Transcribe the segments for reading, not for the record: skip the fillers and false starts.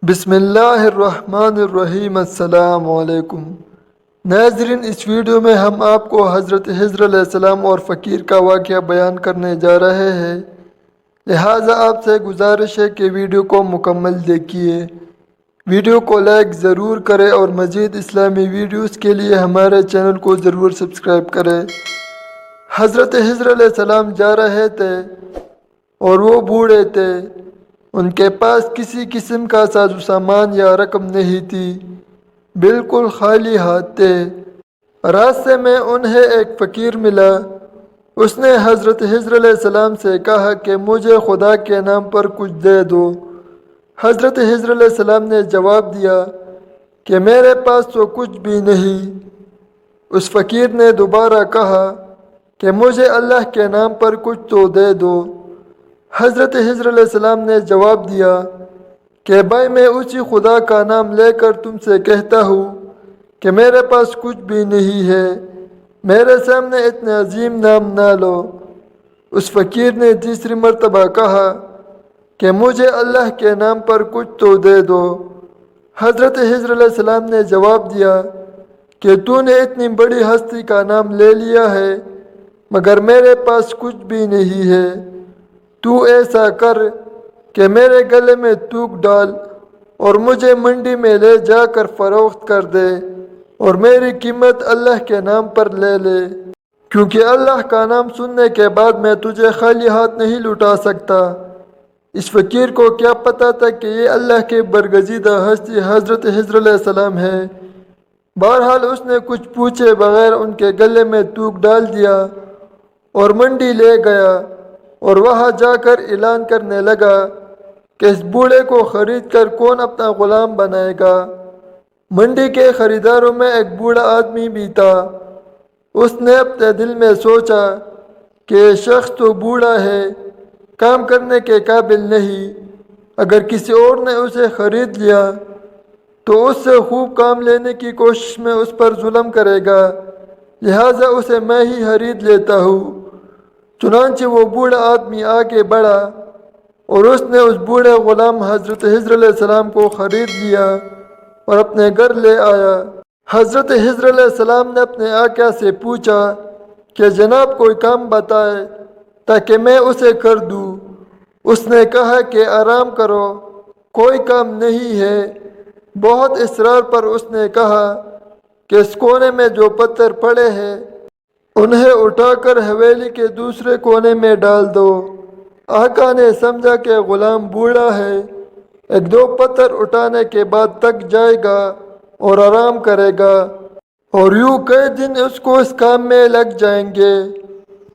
بسم اللہ الرحمن الرحیم۔ السلام علیکم ناظرین، اس ویڈیو میں ہم آپ کو حضرت خضر علیہ السلام اور فقیر کا واقعہ بیان کرنے جا رہے ہیں، لہٰذا آپ سے گزارش ہے کہ ویڈیو کو مکمل دیکھیے۔ ویڈیو کو لائک ضرور کریں اور مزید اسلامی ویڈیوز کے لیے ہمارے چینل کو ضرور سبسکرائب کریں۔ حضرت خضر علیہ السلام جا رہے تھے اور وہ بوڑھے تھے، ان کے پاس کسی قسم کا ساز و سامان یا رقم نہیں تھی، بالکل خالی ہاتھ تھے۔ راستے میں انہیں ایک فقیر ملا، اس نے حضرت خضر علیہ السلام سے کہا کہ مجھے خدا کے نام پر کچھ دے دو۔ حضرت خضر علیہ السلام نے جواب دیا کہ میرے پاس تو کچھ بھی نہیں۔ اس فقیر نے دوبارہ کہا کہ مجھے اللہ کے نام پر کچھ تو دے دو۔ حضرت خضر علیہ السلام نے جواب دیا کہ بھائی، میں اسی خدا کا نام لے کر تم سے کہتا ہوں کہ میرے پاس کچھ بھی نہیں ہے، میرے سامنے اتنے عظیم نام نہ لو۔ اس فقیر نے تیسری مرتبہ کہا کہ مجھے اللہ کے نام پر کچھ تو دے دو۔ حضرت خضر علیہ السلام نے جواب دیا کہ تو نے اتنی بڑی ہستی کا نام لے لیا ہے، مگر میرے پاس کچھ بھی نہیں ہے۔ تو ایسا کر کہ میرے گلے میں تھوک ڈال اور مجھے منڈی میں لے جا کر فروخت کر دے، اور میری قیمت اللہ کے نام پر لے لے، کیونکہ اللہ کا نام سننے کے بعد میں تجھے خالی ہاتھ نہیں لوٹا سکتا۔ اس فقیر کو کیا پتا تھا کہ یہ اللہ کے برگزیدہ ہستی حضرت خضر علیہ السلام ہے۔ بہرحال اس نے کچھ پوچھے بغیر ان کے گلے میں تھوک ڈال دیا اور منڈی لے گیا، اور وہاں جا کر اعلان کرنے لگا کہ اس بوڑھے کو خرید کر کون اپنا غلام بنائے گا۔ منڈی کے خریداروں میں ایک بوڑھا آدمی بھی تھا۔ اس نے اپنے دل میں سوچا کہ یہ شخص تو بوڑھا ہے، کام کرنے کے قابل نہیں، اگر کسی اور نے اسے خرید لیا تو اس سے خوب کام لینے کی کوشش میں اس پر ظلم کرے گا، لہٰذا اسے میں ہی خرید لیتا ہوں۔ چنانچہ وہ بوڑھا آدمی آگے بڑھا اور اس نے اس بوڑھے غلام حضرت خضر علیہ السلام کو خرید لیا اور اپنے گھر لے آیا۔ حضرت خضر علیہ السلام نے اپنے آقا سے پوچھا کہ جناب کوئی کام بتائے تاکہ میں اسے کر دوں۔ اس نے کہا کہ آرام کرو، کوئی کام نہیں ہے۔ بہت اصرار پر اس نے کہا کہ اس کونے میں جو پتھر پڑے ہیں انہیں اٹھا کر حویلی کے دوسرے کونے میں ڈال دو۔ آقا نے سمجھا کہ غلام بوڑھا ہے، ایک دو پتھر اٹھانے کے بعد تک جائے گا اور آرام کرے گا، اور یوں کئی دن اس کو اس کام میں لگ جائیں گے۔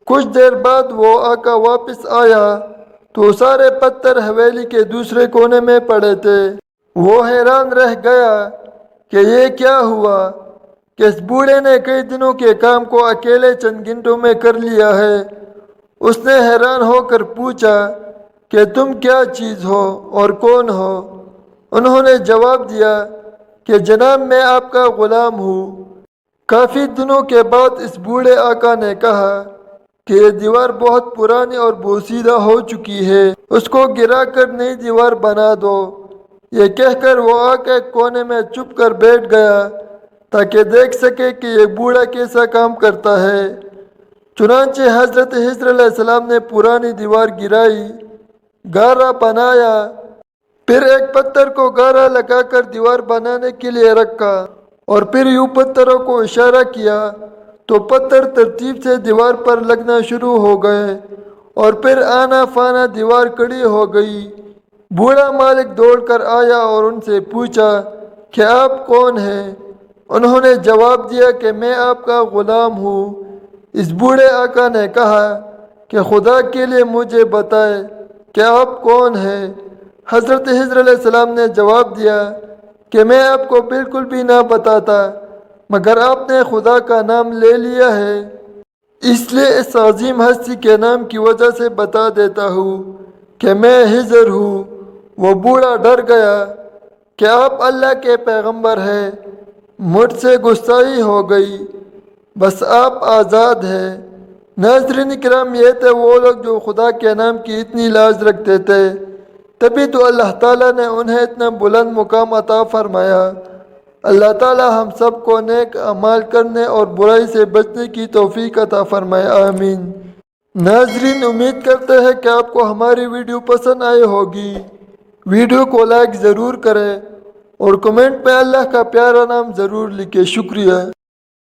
کچھ دیر بعد وہ آقا واپس آیا تو سارے پتھر حویلی کے دوسرے کونے میں پڑے تھے۔ وہ حیران رہ گیا کہ یہ کیا ہوا کہ اس بوڑھے نے کئی دنوں کے کام کو اکیلے چند گھنٹوں میں کر لیا ہے۔ اس نے حیران ہو کر پوچھا کہ تم کیا چیز ہو اور کون ہو؟ انہوں نے جواب دیا کہ جناب میں آپ کا غلام ہوں۔ کافی دنوں کے بعد اس بوڑھے آقا نے کہا کہ یہ دیوار بہت پرانی اور بوسیدہ ہو چکی ہے، اس کو گرا کر نئی دیوار بنا دو۔ یہ کہہ کر وہ آقا ایک کونے میں چھپ کر بیٹھ گیا تاکہ دیکھ سکے کہ یہ بوڑھا کیسا کام کرتا ہے۔ چنانچہ حضرت خضر علیہ السلام نے پرانی دیوار گرائی، گارا بنایا، پھر ایک پتھر کو گارا لگا کر دیوار بنانے کے لیے رکھا، اور پھر یوں پتھروں کو اشارہ کیا تو پتھر ترتیب سے دیوار پر لگنا شروع ہو گئے، اور پھر آنا فانا دیوار کھڑی ہو گئی۔ بوڑھا مالک دوڑ کر آیا اور ان سے پوچھا کہ آپ کون ہیں؟ انہوں نے جواب دیا کہ میں آپ کا غلام ہوں۔ اس بوڑھے آقا نے کہا کہ خدا کے لیے مجھے بتائے کہ آپ کون ہیں؟ حضرت خضر علیہ السلام نے جواب دیا کہ میں آپ کو بالکل بھی نہ بتاتا، مگر آپ نے خدا کا نام لے لیا ہے، اس لیے اس عظیم ہستی کے نام کی وجہ سے بتا دیتا ہوں کہ میں خضر ہوں۔ وہ بوڑھا ڈر گیا کہ آپ اللہ کے پیغمبر ہیں، مجھ سے گستاخی ہو گئی، بس آپ آزاد ہیں۔ ناظرین کرام، یہ تھے وہ لوگ جو خدا کے نام کی اتنی لاج رکھتے تھے تبھی تو اللہ تعالیٰ نے انہیں اتنا بلند مقام عطا فرمایا۔ اللہ تعالیٰ ہم سب کو نیک اعمال کرنے اور برائی سے بچنے کی توفیق عطا فرمائے، آمین۔ ناظرین، امید کرتے ہیں کہ آپ کو ہماری ویڈیو پسند آئی ہوگی۔ ویڈیو کو لائک ضرور کریں اور کمنٹ میں اللہ کا پیارا نام ضرور لکھیں۔ شکریہ۔